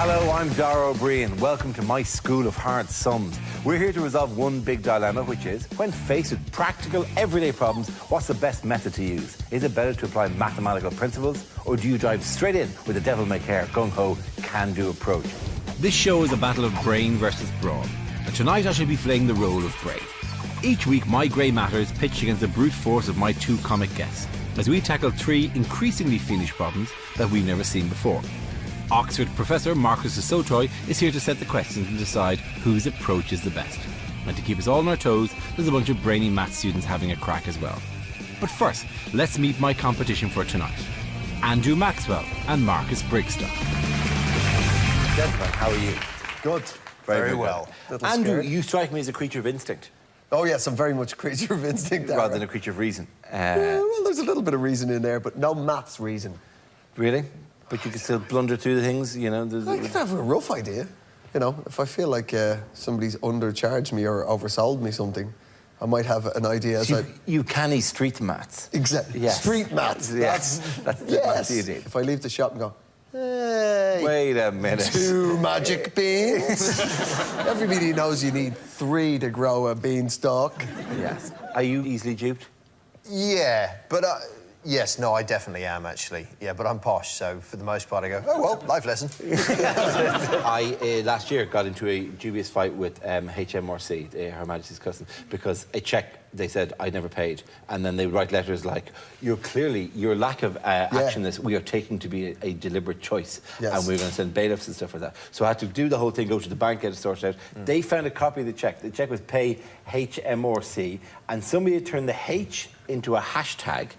Hello, I'm Dara Briain. Welcome to my school of hard sums. We're here to resolve one big dilemma, which is, when faced with practical, everyday problems, what's the best method to use? Is it better to apply mathematical principles, or do you dive straight in with a devil-may-care, gung-ho, can-do approach? This show is a battle of brain versus brawn, and tonight I shall be playing the role of brain. Each week, my grey matter is pitched against the brute force of my two comic guests, as we tackle three increasingly fiendish problems that we've never seen before. Oxford professor Marcus S02E05 is here to set the questions and decide whose approach is the best. And to keep us all on our toes, there's a bunch of brainy maths students having a crack as well. But first, let's meet my competition for tonight. Andrew Maxwell and Marcus Brigstock. Gentlemen, how are you? Good. Very well. Andrew, you strike me as a creature of instinct. Oh, yes, I'm very much a creature of instinct. Rather than a creature of reason. Well, there's a little bit of reason in there, but no maths reason. Really? But you can still blunder through the things, you know? I can have a rough idea. You know, if I feel like somebody's undercharged me or oversold me something, I might have an idea. So you canny street maths. Exactly. Yes. Street maths. Yes. That's yes. you did. If I leave the shop and go, hey, wait a minute. 2 magic beans. Everybody knows you need 3 to grow a beanstalk. Yes. Are you easily duped? Yeah, but yes, no, I definitely am, actually. Yeah, but I'm posh, so for the most part I go, oh, well, life lesson. I, last year, got into a dubious fight with HMRC, Her Majesty's Customs, because a cheque, they said, I never paid. And then they would write letters like, your lack of action this, we are taking to be a deliberate choice. Yes. And we're going to send bailiffs and stuff like that. So I had to do the whole thing, go to the bank, get it sorted out. They found a copy of the cheque. The cheque was pay HMRC, and somebody had turned the H into a hashtag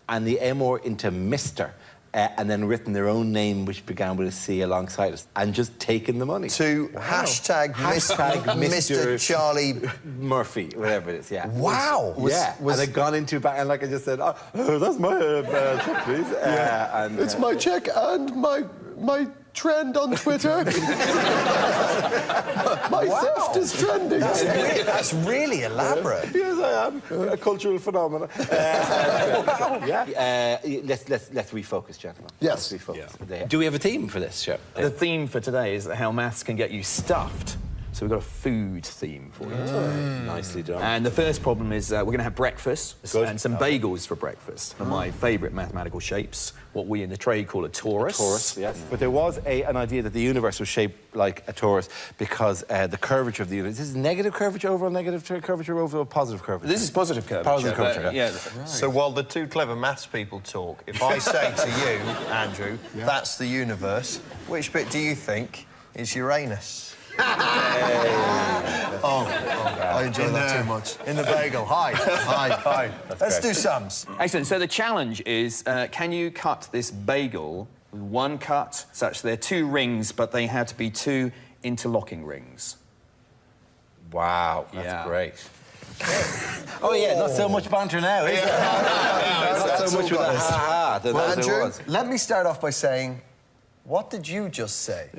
and the MR into Mr. And then written their own name, which began with a C alongside it, and just taken the money. To hashtag Mr. Charlie Murphy, whatever it is, yeah. Wow! And they'd gone into a bank, and like I just said, oh, that's my check, please. And, it's my check and my trend on Twitter. My theft is trending. That's really elaborate. Yes, I am. A cultural phenomenon. Let's refocus, gentlemen. Yes. Let's refocus. Yeah. Do we have a theme for this show? The theme for today is how maths can get you stuffed. So we've got a food theme for you. Nicely done. And the first problem is we're going to have breakfast and some bagels for breakfast. One of my favourite mathematical shapes, what we in the trade call a torus. A torus, yes. But there was an idea that the universe was shaped like a torus because the curvature of the universe... This is negative curvature over negative curvature over positive curvature? This is positive curvature. Positive curvature, yeah. Right. So while the two clever maths people talk, if I say to you, Andrew, that's the universe, which bit do you think is Uranus? I enjoy that too much. In the bagel. Hi. Let's do sums. Excellent. So the challenge is, can you cut this bagel with one cut, such that they're 2 rings, but they have to be 2 interlocking rings? Wow, that's great. Oh, yeah, not so much banter now, is there? Not so much with a ha-ha. Well, Andrew, let me start off by saying, what did you just say?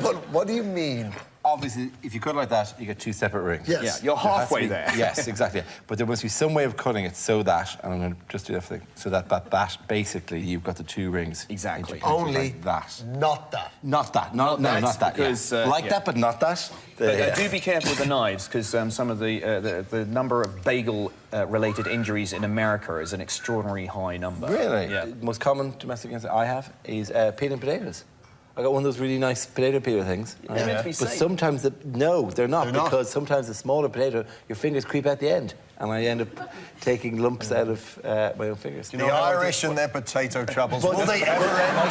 But what do you mean? Obviously, if you cut it like that, you get 2 separate rings. Yes. Yeah, you're halfway there. Yes, exactly. But there must be some way of cutting it so that, and I'm going to just do everything, so that basically you've got the 2 rings. Exactly. Only like that. Not that. Not that. Not that. Because, that, but not that. But do be careful with the knives, because some of the number of bagel-related injuries in America is an extraordinary high number. Really? Yeah. The most common domestic injury I have is peeling potatoes. I got one of those really nice potato peeler things. They're meant to be safe. But sometimes, they're not, because sometimes the smaller potato, your fingers creep out the end, and I end up taking lumps out of my own fingers. The Irish and their potato troubles, will they ever end?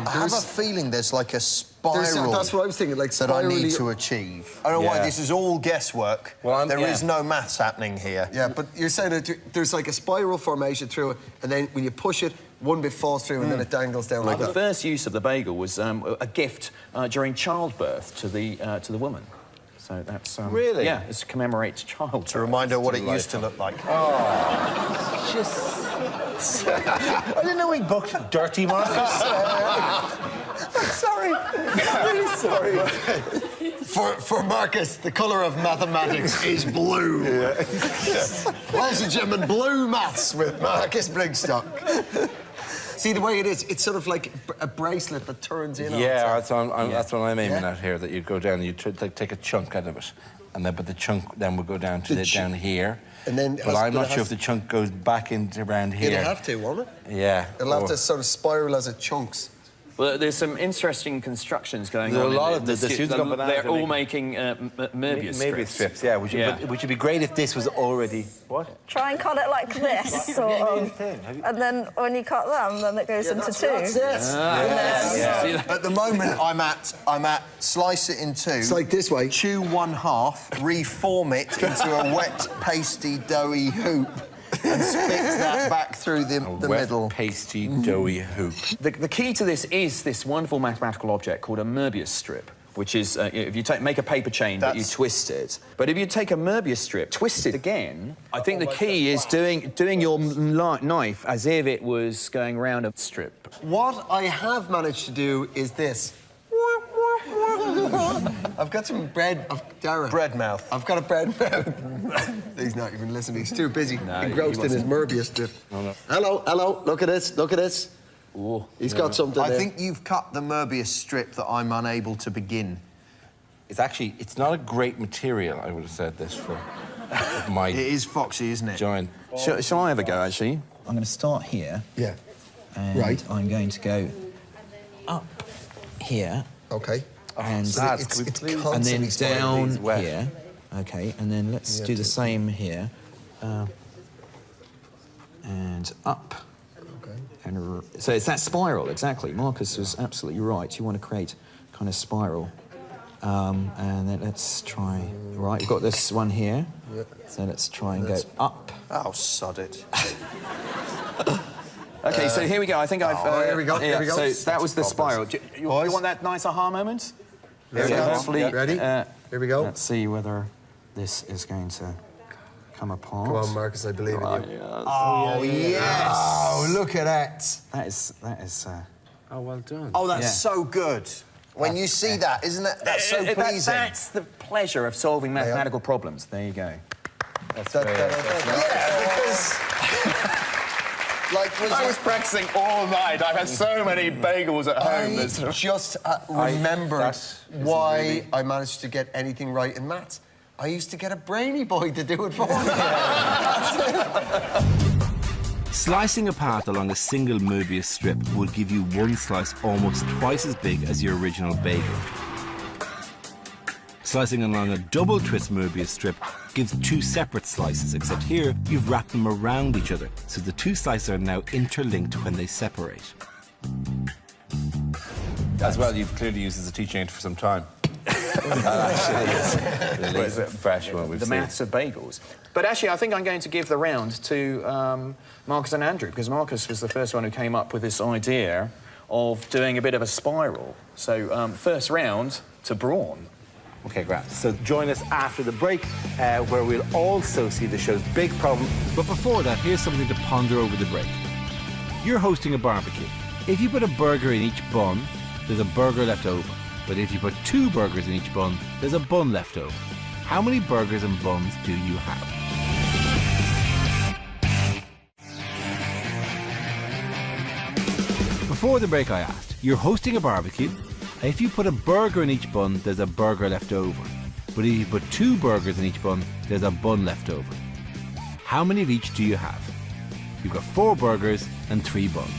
I have a feeling the's like a spiral. That's what I was thinking, like that I need to achieve. I don't know why this is all guesswork. Well, there is no maths happening here. Yeah, but you're saying that there's like a spiral formation through it, and then when you push it, one bit falls through and then it dangles down like that. The first use of the bagel was a gift during childbirth to the woman. So that's... really? Yeah, it's to commemorate childbirth. To remind her what it used to look like. Oh, just... I didn't know he booked Dirty Marcus. I'm sorry. I'm really sorry. For Marcus, the colour of mathematics is blue. Ladies and gentlemen, blue maths with Marcus Brigstock. See the way it is? It's sort of like a bracelet that turns in. Yeah, that's what I'm aiming at here. That you go down and you take a chunk out of it, and then the chunk then will go down to down here. And then, but I'm not sure if the chunk goes back into around here. It'll have to, won't it? Yeah. It'll have to sort of spiral as it chunks. Well, there's some interesting constructions going on. A lot of the students got bananas. They're all making Möbius strips. Yeah, which would be great if this was already... What? Try and cut it like this, sort of. And then when you cut them, then it goes into two. That's it. At the moment, I'm at slice it in two. It's like this way. Chew one half, reform it into a wet, pasty, doughy hoop, and spit that back through the middle. Pasty, doughy hoop. The key to this is this wonderful mathematical object called a Möbius strip, which is, if you make a paper chain, but you twist it. But if you take a Möbius strip, twist it again, I think the key is doing your knife as if it was going around a strip. What I have managed to do is this. I've got some bread of Dara. Bread mouth. I've got a bread mouth. He's not even listening. He's too busy engrossed in his Möbius strip. No. Hello. Look at this. Ooh, He's got something there. I think you've cut the Möbius strip that I'm unable to begin. It's not a great material, I would have said this for my... It is foxy, isn't it? Join. Shall I have a go, actually? I'm going to start here. Yeah. And I'm going to go up here. OK. And, and then down here. OK, and then let's do the same here. And up. OK. And so it's that spiral, exactly. Marcus was absolutely right. You want to create kind of spiral. And then let's try... Right, we've got this one here. Yep. So let's try and go up. Oh, sod it. OK, so here we go. I think I've... here we go. So that was the spiral. You want that nice aha moment? Hopefully, ready? Here we go. Let's see whether this is going to come apart. Come on, Marcus, I believe in you. Yes. Oh, yes! Oh, look at that. That is... Oh, well done. Oh, that's so good. When you see that, isn't it? That's so pleasing. That's the pleasure of solving mathematical problems. There you go. That's because... I was practicing all night. I've had so many bagels at home. I just remembered why I managed to get anything right in maths. I used to get a brainy boy to do it for me. Slicing a path along a single Möbius strip will give you one slice almost twice as big as your original bagel. Slicing along a double twist Möbius strip gives two separate slices, except here you've wrapped them around each other, so the two slices are now interlinked when they separate. As well, you've clearly used as a teaching aid for some time. Actually, it's a fresh one. The maths of bagels. But actually, I think I'm going to give the round to Marcus and Andrew, because Marcus was the first one who came up with this idea of doing a bit of a spiral. So, first round to Briain. OK, great. So join us after the break, where we'll also see the show's big problem. But before that, here's something to ponder over the break. You're hosting a barbecue. If you put a burger in each bun, there's a burger left over. But if you put two burgers in each bun, there's a bun left over. How many burgers and buns do you have? Before the break, I asked, you're hosting a barbecue. If you put a burger in each bun, there's a burger left over. But if you put two burgers in each bun, there's a bun left over. How many of each do you have? You've got 4 burgers and 3 buns.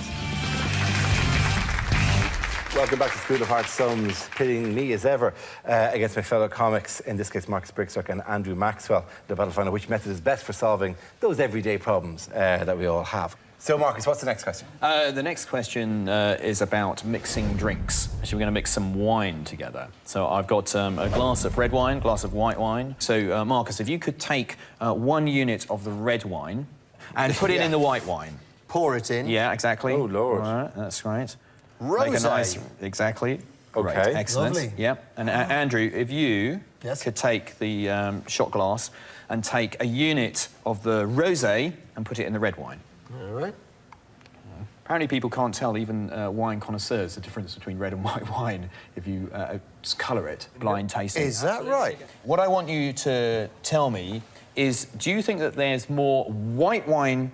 Welcome back to School of Hard Sums, pitting me as ever against my fellow comics, in this case Marcus Brickstock and Andrew Maxwell, the battle to find out which method is best for solving those everyday problems that we all have. So, Marcus, what's the next question? The next question is about mixing drinks. Actually, we're going to mix some wine together. So I've got a glass of red wine, glass of white wine. So, Marcus, if you could take 1 unit of the red wine and put it in the white wine. Pour it in. Yeah, exactly. Oh, Lord. All right, that's right. Rosé. Make a nice... Exactly. OK. Great. Excellent. Lovely. Yep. And Andrew, if you could take the shot glass and take a unit of the rosé and put it in the red wine. All right. Apparently people can't tell, even wine connoisseurs, the difference between red and white wine if you just colour it, blind tasting. Is that right? What I want you to tell me is, do you think that there's more white wine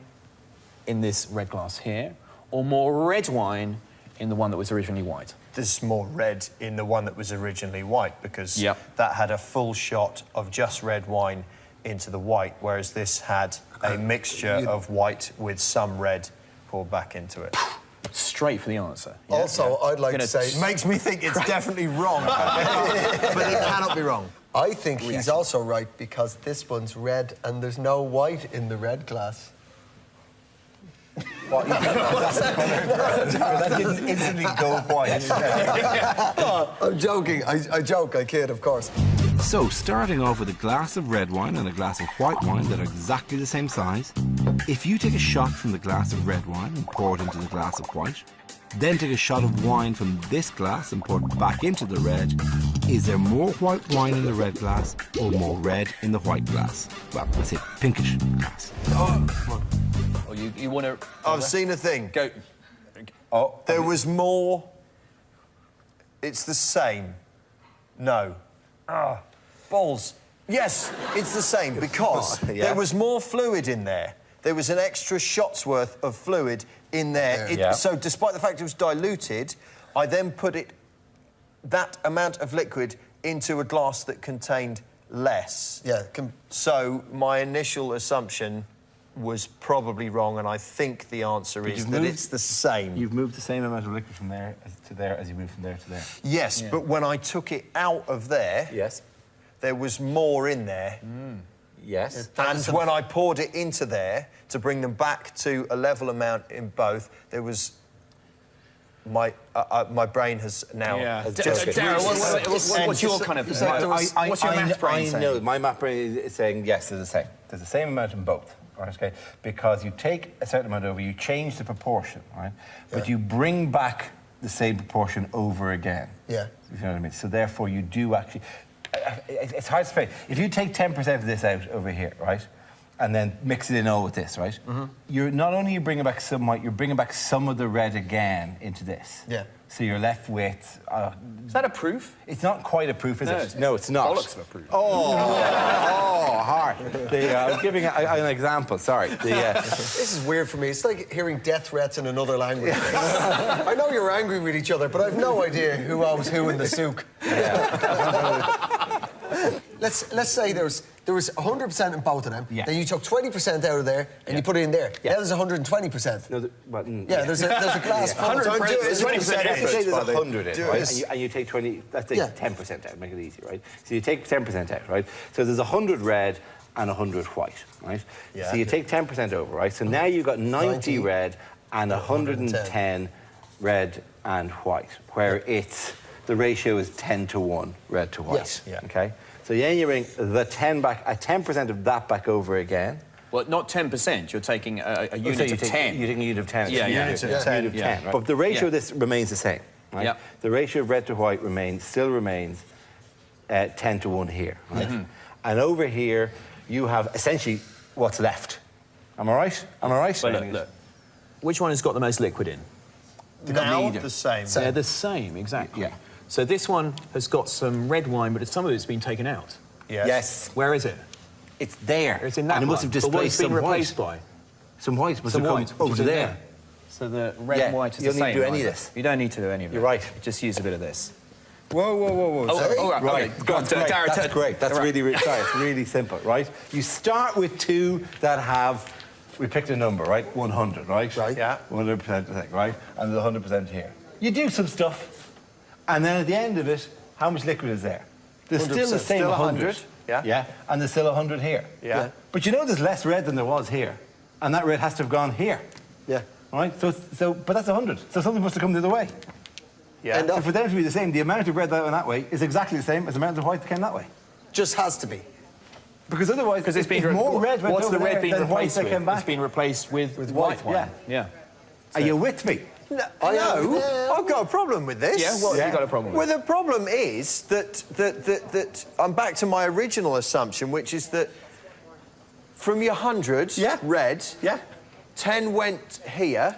in this red glass here, or more red wine in the one that was originally white? There's more red in the one that was originally white because that had a full shot of just red wine into the white, whereas this had a mixture of white with some red poured back into it. Straight for the answer. Also, I'd like to say... It makes me think it's definitely wrong. But it cannot be wrong. I think he's also right because this one's red and there's no white in the red glass. What, that didn't instantly go white. I'm joking. I joke, I kid, of course. So, starting off with a glass of red wine and a glass of white wine that are exactly the same size, if you take a shot from the glass of red wine and pour it into the glass of white, then take a shot of wine from this glass and pour it back into the red, is there more white wine in the red glass or more red in the white glass? Well, let's say pinkish glass. Oh, you want to... I've seen a thing. Go. Oh, there was more... It's the same. No. Ah, balls. Yes, it's the same because there was more fluid in there. There was an extra shot's worth of fluid in there. So despite the fact it was diluted, I then put that amount of liquid into a glass that contained less. So my initial assumption was probably wrong, and I think the answer is that it's the same. You've moved the same amount of liquid from there to there as you moved from there to there. Yes, but when I took it out of there, there was more in there. Yes. And when I poured it into there to bring them back to a level amount in both, there was... My brain has now... Dara, what's your kind of... what's your math brain saying? I know, my math brain is saying, yes, they're the same. There's the same amount in both. Right, okay? Because you take a certain amount over, you change the proportion, right? But you bring back the same proportion over again. If you know what I mean. So therefore, you do actually... It's hard to say. If you take 10% of this out over here, right, and then mix it in all with this, right, you're not only you bringing back some white, you're bringing back some of the red again into this. So you're left with... is that a proof? It's not quite a proof, is it? No, it's not. Bollocks of a proof. Hard. I was giving an example, sorry. This is weird for me. It's like hearing death threats in another language. I know you're angry with each other, but I've no idea who owes who in the souk. Let's say there was 100% in both of them. Then you took 20% out of there and you put it in there. Now there's 120%. No, there's a glass full of 20% Let's say there's 100 in, right? it. And you take 20, let's say 10% out, make it easy, right? So you take 10% out, right? So there's 100 red and 100 white, right? So you take 10% over, right? So now you've got 90 red and 110 red and white, where the ratio is 10 to 1, red to white. Okay? So then you bring the 10% of that back over again. Well, not 10%. You're taking a unit of 10. You're taking a unit of 10. Unit of 10. Right? But the ratio of this remains the same. Right? The ratio of red to white still remains 10 to 1 here. Right? And over here, you have essentially what's left. Am I right? Am I right? Well, look. Which one has got the most liquid in? Now the same. They're the same, exactly. So this one has got some red wine, but some of it's been taken out. Yes. Where is it? It's there. It's in that and it must have displaced some replaced by? Some white must have come over there. So the red and white is the same. You don't need to do any of this. You don't need to do any of it. You're right. Just use a bit of this. Whoa. Right. Go on, Dara. That's great. That's really sorry. It's really simple, right? You start with two that have... We picked a number, right? 100, right? 100%, right? And there's 100% here. You do some stuff. And then at the end of it, how much liquid is there? There's still the same 100. And there's still 100 here. But you know there's less red than there was here. And that red has to have gone here. Right? But that's 100. So something must have come the other way. So for them to be the same, the amount of red that went that way is exactly the same as the amount of white that came that way. Just has to be. Because otherwise, it's been more red went what's the red being replaced with? Came back. It's been replaced with white wine. Are you with me? No, I've got a problem with this. What have you got a problem with? Well, the problem is that I'm back to my original assumption, which is that from your 100 red, 10 went here.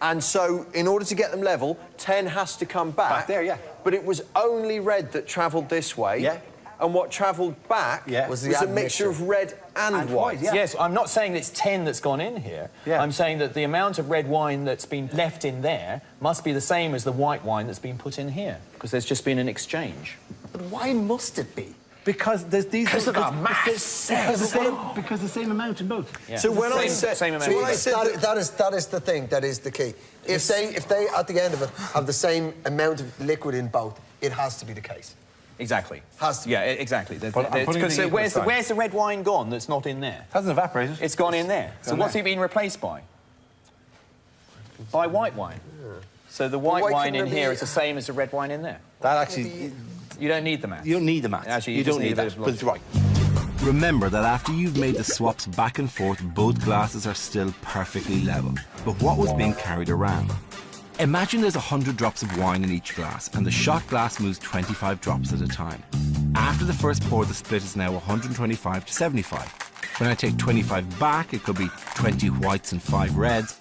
And so, in order to get them level, 10 has to come back. Back there, But it was only red that travelled this way. and what travelled back was a mixture of red and white. Yes, I'm not saying it's 10 that's gone in here. I'm saying that the amount of red wine that's been left in there must be the same as the white wine that's been put in here, because there's just been an exchange. But why must it be? Because there's these... Because of the maths. Because the same amount in both. Yeah. So when I said... Same amount. That is the thing, that is the key. If they, at the end of it, have the same amount of liquid in both, it has to be the case. Exactly. Has to be. Yeah, exactly. So where's the red wine gone that's not in there? It hasn't evaporated. It's gone in there. So what's it been replaced by? By white wine. Yeah. So the white wine in here is the same as the red wine in there. That actually... You don't need the maths. You don't need the maths. Actually, you don't need that, but it's right. Remember that after you've made the swaps back and forth, both glasses are still perfectly level. But what was being carried around? Imagine there's 100 drops of wine in each glass, and the shot glass moves 25 drops at a time. After the first pour, the split is now 125 to 75. When I take 25 back, it could be 20 whites and 5 reds.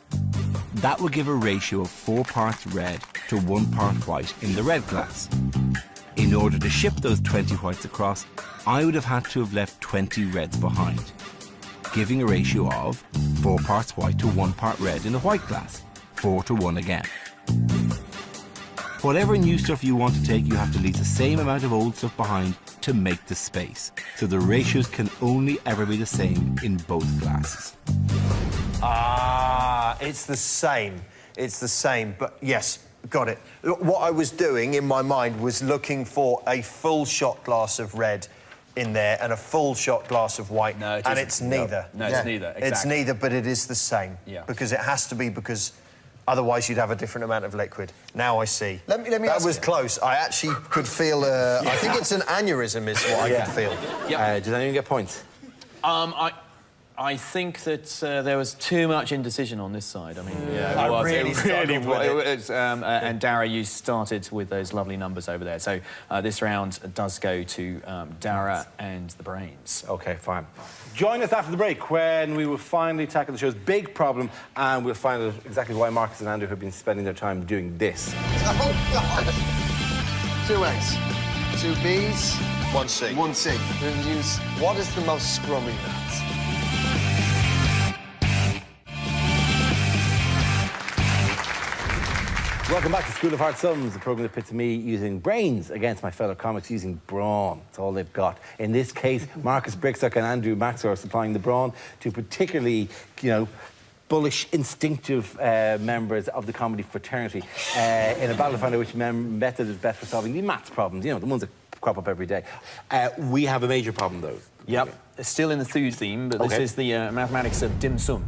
That will give a ratio of 4 parts red to 1 part white in the red glass. In order to ship those 20 whites across, I would have had to have left 20 reds behind, giving a ratio of 4 parts white to 1 part red in the white glass, 4 to 1 again. Whatever new stuff you want to take, you have to leave the same amount of old stuff behind to make the space, so the ratios can only ever be the same in both glasses. Ah, it's the same. It's the same, but yes, got it. What I was doing in my mind was looking for a full shot glass of red in there and a full shot glass of white. No, it and isn't. it's neither. No, it's neither. Exactly. It's neither, but it is the same. Yeah. Because it has to be, because otherwise you'd have a different amount of liquid. Now I see. Let me that was close. I actually could feel... I think it's an aneurysm is what I could feel. Did anyone get points? I think that there was too much indecision on this side. I mean, I really struggled with it. And Dara, you started with those lovely numbers over there. So this round does go to Dara and the Brains. OK, fine. Join us after the break when we will finally tackle the show's big problem, and we'll find out exactly why Marcus and Andrew have been spending their time doing this. Oh, God. 2 A's, 2 B's, 1 C. 1 C. We'll use... What is the most scrummy, lads? Welcome back to School of Hard Sums, the programme that pits me using brains against my fellow comics using brawn. That's all they've got. In this case, Marcus Brickstock and Andrew Maxwell are supplying the brawn to particularly, bullish, instinctive members of the comedy fraternity in a battle to find out which method is best for solving the maths problems, the ones that crop up every day. We have a major problem, though. Yep. It's still in the food theme, but this is the mathematics of dim sum.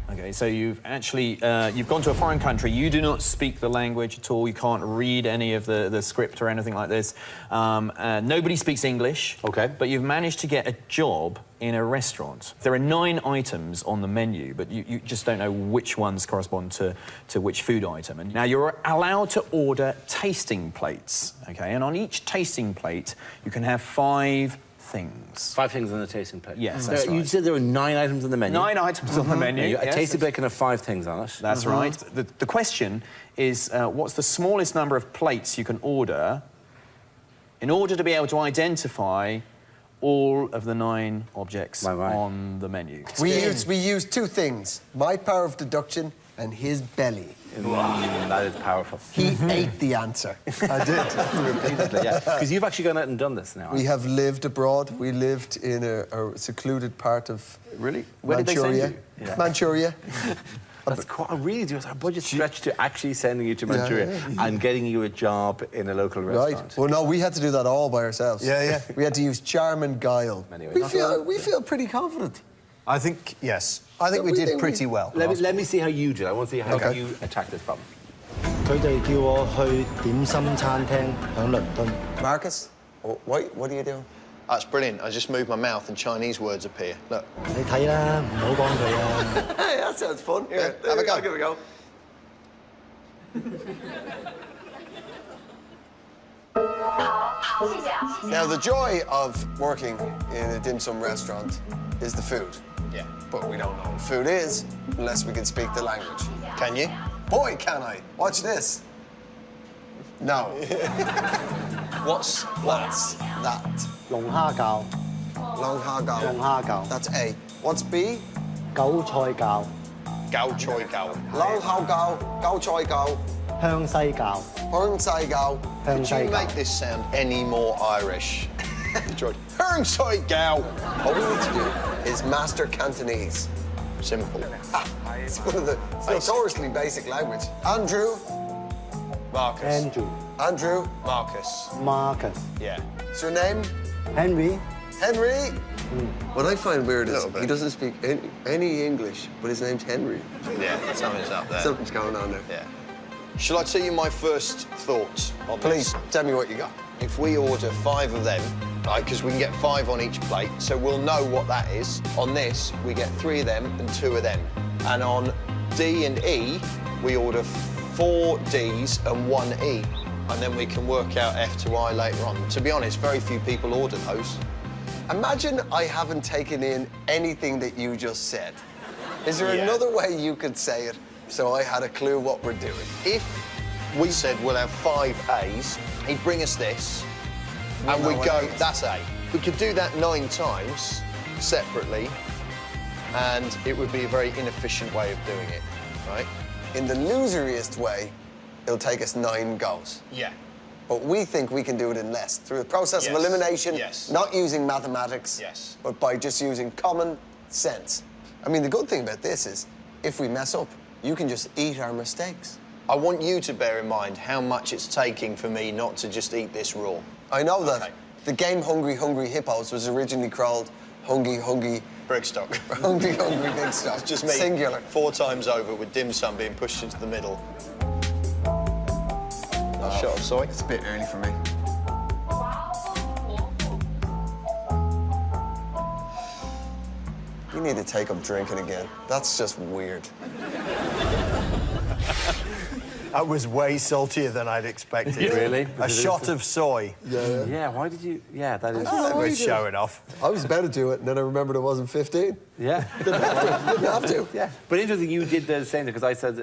OK, so you've actually... you've gone to a foreign country. You do not speak the language at all. You can't read any of the script or anything like this. Nobody speaks English. OK. But you've managed to get a job in a restaurant. There are 9 items on the menu, but you just don't know which ones correspond to which food item. And now you're allowed to order tasting plates, OK? And on each tasting plate, you can have 5 things. 5 things on the tasting plate. Yes, that's right. You said there were 9 items on the menu. 9 items on the menu. A tasting plate can have 5 things on it. That's right. The question is, what's the smallest number of plates you can order in order to be able to identify all of the 9 objects on the menu? We use 2 things: my power of deduction and his belly. That is powerful. He ate the answer. I did. Repeatedly, yeah. Because you've actually gone out and done this now. We have lived abroad. We lived in a secluded part of Really? Where Manchuria. Did they send you? Yeah. Manchuria. That's quite... really, does our budget stretch to actually sending you to Manchuria and getting you a job in a local restaurant? Right. Well, no, we had to do that all by ourselves. Yeah. We had to use charm and guile. Anyway, we feel pretty confident. I think, yes. I think we did pretty well. Let me see how you did. I want to see how you attack this problem. Marcus, what are you doing? That's brilliant. I just moved my mouth and Chinese words appear. Look. Hey, that sounds fun. Here, have a go. Give it a go. Now, the joy of working in a dim sum restaurant is the food. Yeah. But we don't know what food is unless we can speak the language. Can you? Boy, can I. Watch this. No. What's that? 龍蝦餃 Long ha gao. 龍蝦餃 That's A. What's B? 韭菜餃 Gao choi gao. Long hao gao. Gao choi gao. 香西餃 Hung sai gao. Could Sai you gao. make this sound any more Irish? Hung soi gao. What we need to do is master Cantonese. Simple. It's one of the it's notoriously basic language. Andrew. Marcus. Andrew Andrew. Marcus. Marcus Yeah. What's your name? Henry Henry. What I find weird is Little bit. he doesn't speak any English, but his name's Henry. Yeah, something's up there. Something's going on there. Yeah. Shall I tell you my first thoughts on Please, this? tell me what you got. If we order 5 of them, right, because we can get 5 on each plate, so we'll know what that is. On this, we get 3 of them and 2 of them. And on D and E, we order 4 Ds and 1 E. And then we can work out F to I later on. To be honest, very few people order those. Imagine I haven't taken in anything that you just said. Is there Yeah. another way you could say it so I had a clue what we're doing? If we said we'll have 5 A's, he'd bring us this, and know we'd what go, it is. that's A. We could do that 9 times separately, and it would be a very inefficient way of doing it, right? In the loseriest way, it'll take us 9 goes. Yeah. But we think we can do it in less through a process of Yes. elimination, Yes. not using mathematics, Yes. but by just using common sense. I mean, the good thing about this is if we mess up, you can just eat our mistakes. I want you to bear in mind how much it's taking for me not to just eat this raw. I know that Okay. the game Hungry Hungry Hippos was originally called Hungry Hungry Brickstock. Hungry Hungry Big Stuff. Just me. Singular. 4 times over with dim sum being pushed into the middle. Shot of soy. It's a bit early for me. You need to take up drinking again. That's just weird. That was way saltier than I'd expected. Really? A shot of soy. Yeah, why did you... Yeah, that is... That was showing off. I was about to do it, and then I remembered I wasn't 15. Yeah. Didn't have to. Yeah. But interesting, you did the same thing, because I said...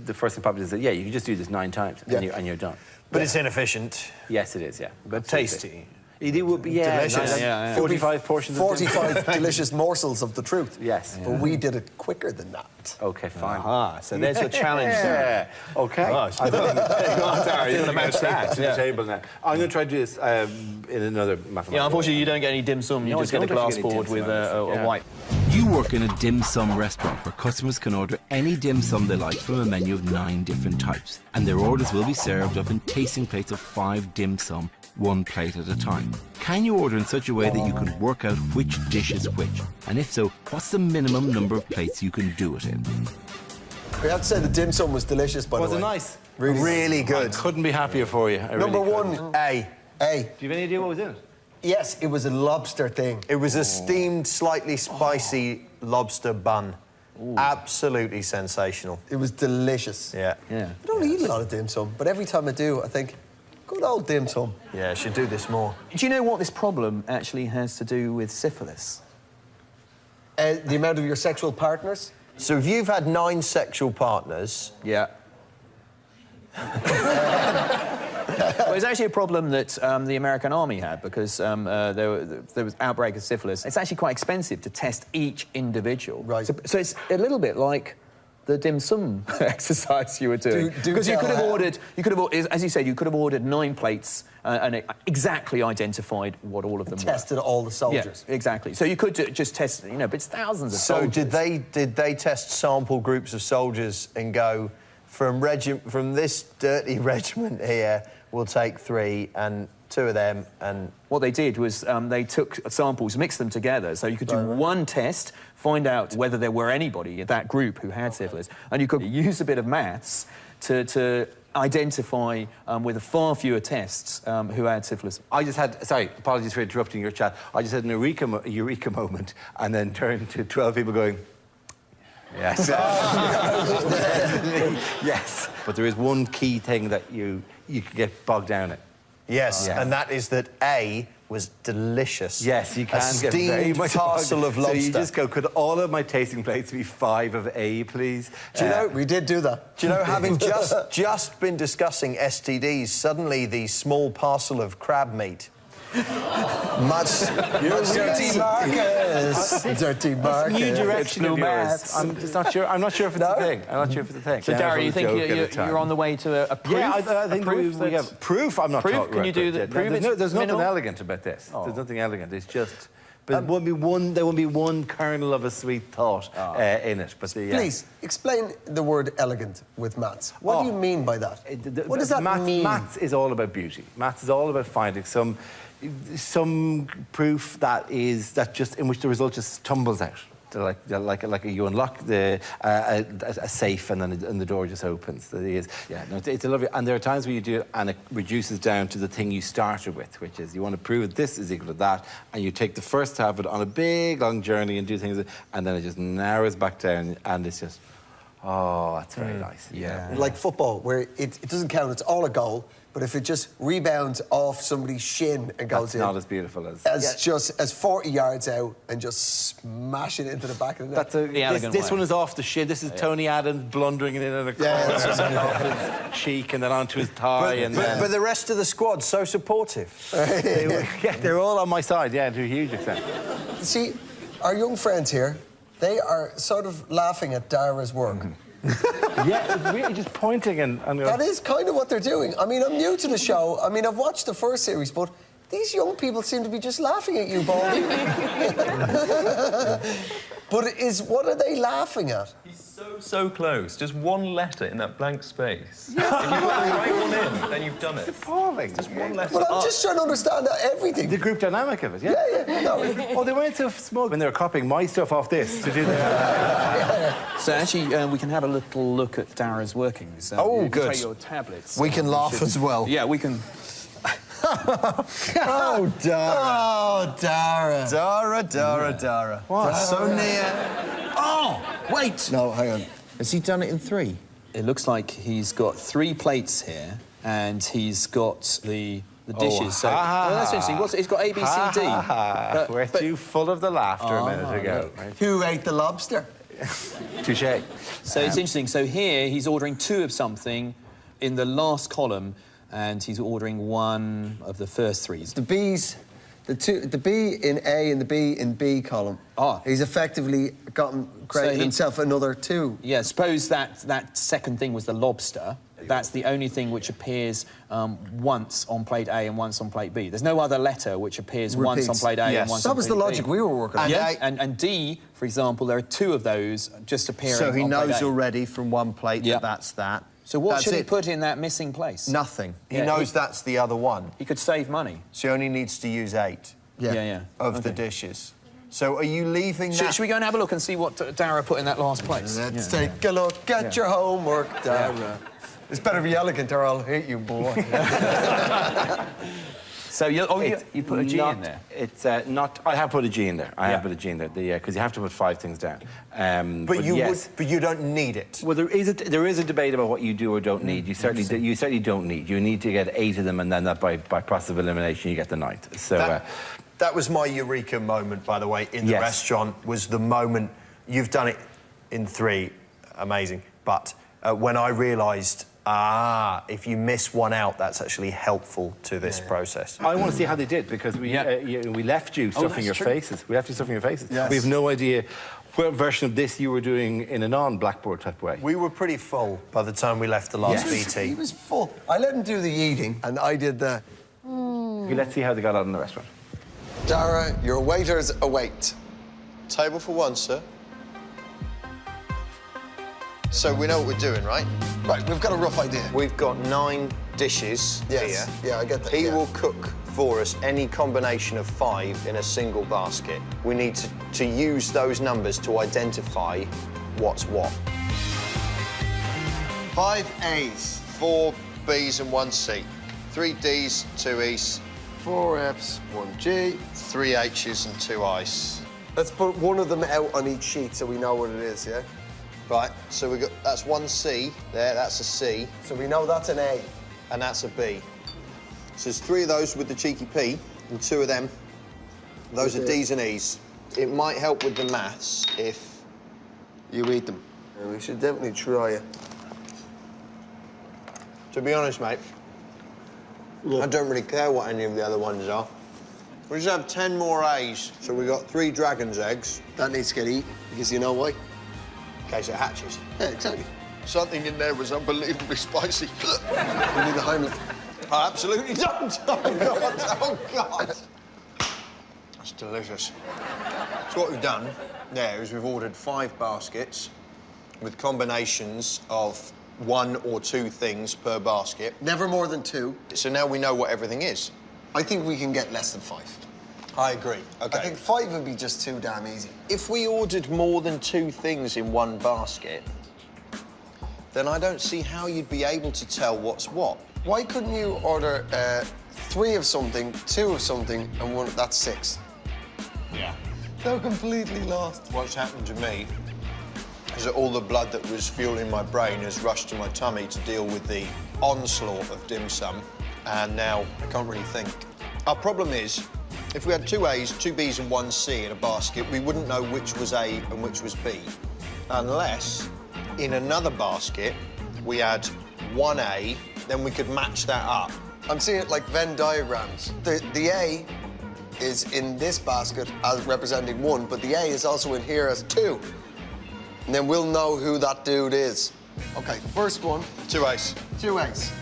the first thing probably said, yeah, you can just do this 9 times, and, Yeah. you're done. But it's inefficient. Yes, it is, yeah. But tasty. It would be, yeah. Delicious. Yeah. 45 portions of 45 delicious morsels of the truth. Yes. But we did it quicker than that. OK, fine. Ah, so there's the challenge there. Yeah. OK. Gosh. I thought Dara, you're gonna match that. to the table now. I'm going to try to do this in another mathematical... Yeah, unfortunately, you don't get any dim sum. You No, just I get a don't glass actually get any board dim with sum, a yeah. white. You work in a dim sum restaurant where customers can order any dim sum they like from a menu of 9 different types, and their orders will be served up in tasting plates of 5 dim sum, 1 plate at a time. Can you order in such a way that you can work out which dish is which? And if so, what's the minimum number of plates you can do it in? We have to say the dim sum was delicious, by Was the way. it nice? Really good. Couldn't be happier for you. I really Number couldn't. 1, A. A. Do you have any idea what was in it? Yes, it was a lobster thing. It was a steamed, slightly spicy lobster bun. Absolutely sensational. It was delicious. Yeah. Yeah. I don't eat a lot of dim sum, but every time I do, I think, good old dim sum. Yeah, should do this more. Do you know what this problem actually has to do with syphilis? The amount of your sexual partners? So if you've had 9 sexual partners... Yeah. Well, it's actually a problem that the American Army had because there was outbreak of syphilis. It's actually quite expensive to test each individual. Right. So it's a little bit like the dim sum exercise you were doing. Because you could have ordered, as you said, you could have ordered 9 plates and it exactly identified what all of them were. Tested all the soldiers. Yeah, exactly. So you could just test, but it's thousands of soldiers. So did they test sample groups of soldiers and go, from this dirty regiment here, we'll take 3 and 2 of them and... What they did was they took samples, mixed them together, so you could do one test, find out whether there were anybody in that group who had syphilis, and you could use a bit of maths to identify with far fewer tests who had syphilis. I just had... Sorry, apologies for interrupting your chat. I just had an eureka moment and then turned to 12 people going... Yes. Yes. But there is one key thing that you could get bogged down in. Yes, Yeah. and that is that A was delicious. Yes, you can get very much parcel of lobster. So you just go, could all of my tasting plates be 5 of A, please? Do you know, we did do that. Do you know, having just been discussing STDs, suddenly the small parcel of crab meat. much dirty Marcus. Dirty Marcus. New direction of yours. I'm just not sure. I'm not sure if it's a thing. I'm not sure if it's a thing. So, Dara, you think you're on the way to a proof? Yeah, I think we have proof. I'm not proof. Can you do the proof? There's nothing elegant about this. There's nothing elegant. It's just. But there won't be one kernel of a sweet thought in it. But please explain the word elegant with maths. What do you mean by that? What does that mean? Maths is all about beauty. Maths is all about finding some proof in which the result just tumbles out. Like you unlock a safe and then the door just opens. It's a lovely. And there are times where you do it and it reduces down to the thing you started with, which is you want to prove that this is equal to that, and you take the first half of it on a big long journey and do things, and then it just narrows back down, and it's just, that's very nice. Yeah. Like football, where it doesn't count. It's all a goal. But if it just rebounds off somebody's shin and goes in... That's not as beautiful as 40 yards out and just smash it into the back of the net. This one is off the shin. This is Tony Adams blundering it in a corner off his cheek and then onto his thigh. But the rest of the squad, so supportive. They're all on my side, to a huge extent. See, our young friends here, they are sort of laughing at Dara's work. It's really just pointing and that is kind of what they're doing. I mean, I'm new to the show. I mean, I've watched the first series, but these young people seem to be just laughing at you, Baldy. But what are they laughing at? He's so close. Just one letter in that blank space. If you put the right one in, then you've done it. It's appalling. Just one letter. But I'm just trying to understand everything. The group dynamic of it, No. They weren't so small when they were copying my stuff off this to do that. So actually, we can have a little look at Dara's workings. Good. Take your tablets. We can laugh as well. Yeah, we can... Dara. Oh, Dara. Dara. What? So near. Oh, wait. No, hang on. Has he done it in 3? It looks like he's got 3 plates here, and he's got the dishes. So that's interesting. He's got A, B, C, D. We're too full of the laughter a minute ago. Right? Who ate the lobster? Touché. So it's interesting. So here he's ordering 2 of something in the last column, and he's ordering 1 of the first 3s. The B's, the B in A and the B in B column. He's effectively created himself another 2. Yeah, suppose that second thing was the lobster. That's the only thing which appears once on plate A and once on plate B. There's no other letter which appears once on plate A and once on plate B. That was the logic we were working on. And D, for example, there are 2 of those just appearing on plate A. So he knows already from one plate that's that. So what should he put in that missing place? Nothing. He knows that's the other one. He could save money. So he only needs to use 8 of the dishes. So are you leaving that... Should we go and have a look and see what Dara put in that last place? Let's take a look at your homework, Dara. It's better be elegant or I'll hate you, boy. So you put a G in there? It's not... I have put a G in there. I have put a G in there, because you have to put 5 things down. But you don't need it. Well, there is a debate about what you do or don't need. You certainly don't need. You need to get 8 of them, and then that by process of elimination you get the 9th. So that was my eureka moment, by the way, in the restaurant. Was the moment you've done it in 3, amazing. But when I realised. If you miss 1 out, that's actually helpful to this process. I want to see how they did, because we left you stuffing your faces. We left you stuffing your faces. Yes. We have no idea what version of this you were doing in a non-blackboard type way. We were pretty full by the time we left the last BT. He was full. I let him do the eating, and I did the... Let's see how they got on in the restaurant. Dara, your waiters await. Table for 1, sir. So we know what we're doing, right? Right, we've got a rough idea. We've got 9 dishes here. Yeah, I get that. He will cook for us any combination of 5 in a single basket. We need to use those numbers to identify what's what. 5 A's, 4 B's and 1 C. 3 D's, 2 E's. 4 F's, 1 G. 3 H's and 2 I's. Let's put one of them out on each sheet so we know what it is, yeah? Right, so we got that's 1 C there, that's a C. So we know that's an A. And that's a B. So there's 3 of those with the cheeky P. and 2 of them. Those are D's and E's. It might help with the maths if you eat them. Yeah, we should definitely try it. To be honest, mate, I don't really care what any of the other ones are. We just have 10 more A's, so we got 3 dragon's eggs. That needs to get eaten, because you know why? In case it hatches. Yeah, exactly. Something in there was unbelievably spicy. You need the Heimlich. I absolutely don't. Oh, God. Oh, God. That's delicious. So what we've done there is we've ordered 5 baskets with combinations of 1 or 2 things per basket. Never more than 2. So now we know what everything is. I think we can get less than 5. I agree. OK. I think 5 would be just too damn easy. If we ordered more than 2 things in one basket, then I don't see how you'd be able to tell what's what. Why couldn't you order 3 of something, 2 of something, and 1... That's 6. Yeah. So completely lost. What's happened to me is that all the blood that was fueling my brain has rushed to my tummy to deal with the onslaught of dim sum, and now I can't really think. Our problem is, if we had 2 A's, 2 B's and 1 C in a basket, we wouldn't know which was A and which was B, unless in another basket we had 1 A, then we could match that up. I'm seeing it like Venn diagrams. The A is in this basket as representing 1, but the A is also in here as 2. And then we'll know who that dude is. OK, first one. 2 A's. 2 A's.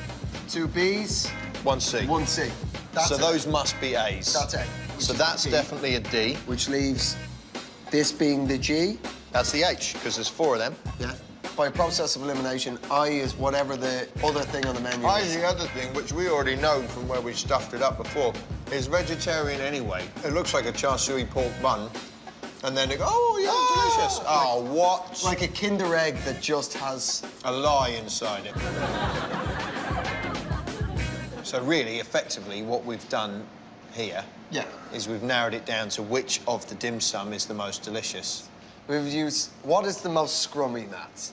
2 B's. 1 C. 1 C. That's so those must be A's. That's A. So that's definitely a D. Which leaves this being the G. That's the H, because there's 4 of them. Yeah. By a process of elimination, I is whatever the other thing on the menu I is. the other thing, which we already know from where we stuffed it up before, is vegetarian anyway. It looks like a char siu pork bun. And then they go, oh, yeah, delicious. Oh, what? Like a Kinder Egg that just has... a lie inside it. So really, effectively, what we've done here is we've narrowed it down to which of the dim sum is the most delicious. We've used what is the most scrummy, Matt?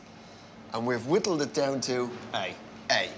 And we've whittled it down to... A. A.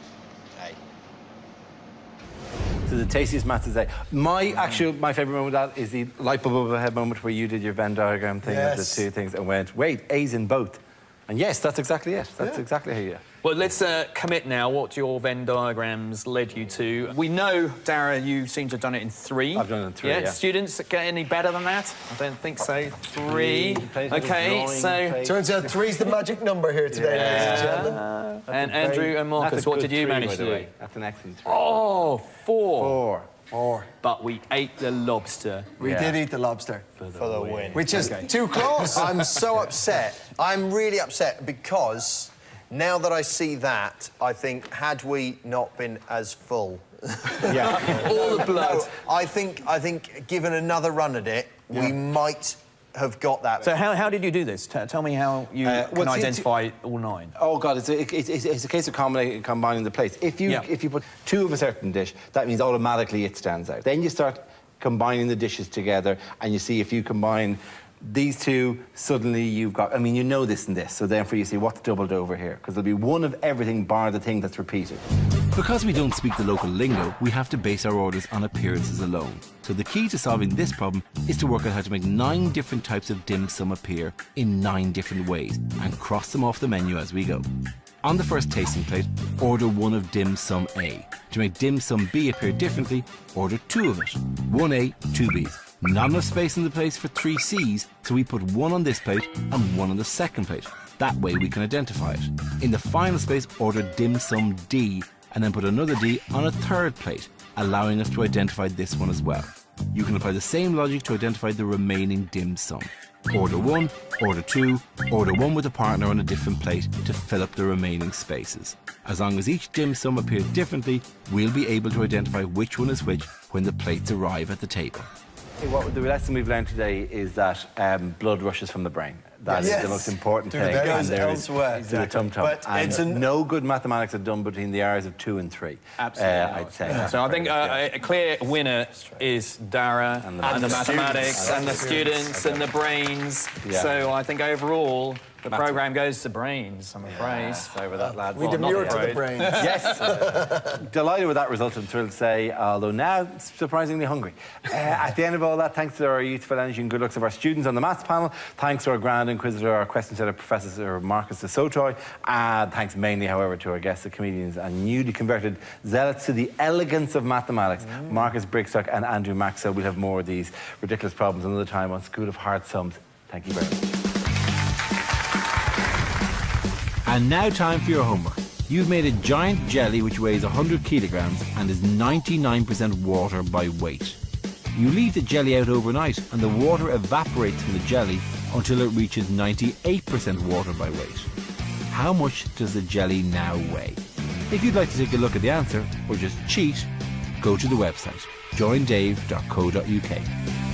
So the tastiest maths is A. My favourite moment of that is the light bulb overhead moment where you did your Venn diagram thing of the 2 things and went, wait, A's in both. And yes, that's exactly it. That's exactly how you... Well, let's commit now what your Venn diagrams led you to. We know, Dara, you seem to have done it in 3. I've done it in 3, yeah. Students get any better than that? I don't think so. 3. OK, so... Turns out 3's the magic number here today, ladies and gentlemen. And Andrew and Marcus, what did you manage to do? That's an excellent 3. Oh, 4. 4. But we ate the lobster. We did eat the lobster. For the win. Which is too close. I'm so upset. I'm really upset because now that I see that, I think, had we not been as full... all the blood. No, I think given another run at it, we might have got that. So how did you do this? Tell me how you can identify all 9. Oh, God, it's a case of combining the plates. If you put 2 of a certain dish, that means automatically it stands out. Then you start combining the dishes together, and you see if you combine these 2, suddenly you've got... I mean, you know this and this, so therefore you see what's doubled over here, because there'll be 1 of everything bar the thing that's repeated. Because we don't speak the local lingo, we have to base our orders on appearances alone. So the key to solving this problem is to work out how to make 9 different types of dim sum appear in 9 different ways and cross them off the menu as we go. On the first tasting plate, order 1 of dim sum A. To make dim sum B appear differently, order 2 of it. 1 A, 2 B's. Not enough space in the place for 3 C's, so we put 1 on this plate and 1 on the second plate. That way we can identify it. In the final space, order dim sum D, and then put another D on a third plate, allowing us to identify this one as well. You can apply the same logic to identify the remaining dim sum. Order 1, order 2, order 1 with a partner on a different plate to fill up the remaining spaces. As long as each dim sum appears differently, we'll be able to identify which one is which when the plates arrive at the table. The lesson we've learned today is that blood rushes from the brain. That is the most important thing. It goes elsewhere. The tum-tum. But and no good mathematics are done between the hours of 2 and 3. Absolutely. I'd say. So I think a clear winner is Dara and the mathematics and the students and the brains. So I think overall The programme goes to brains, I'm afraid, over that lad. We demur to the brains. Yes. Delighted with that result, I'm thrilled to say, although now surprisingly hungry. At the end of all that, thanks to our youthful energy and good looks of our students on the maths panel, thanks to our grand inquisitor, our question setter, Professor Marcus de Sotoy, and thanks mainly, however, to our guests, the comedians and newly converted zealots to the elegance of mathematics, Marcus Brigstock and Andrew Maxwell. We'll have more of these ridiculous problems another time on School of Hard Sums. Thank you very much. And now time for your homework. You've made a giant jelly which weighs 100 kilograms and is 99% water by weight. You leave the jelly out overnight and the water evaporates from the jelly until it reaches 98% water by weight. How much does the jelly now weigh? If you'd like to take a look at the answer, or just cheat, go to the website joindave.co.uk.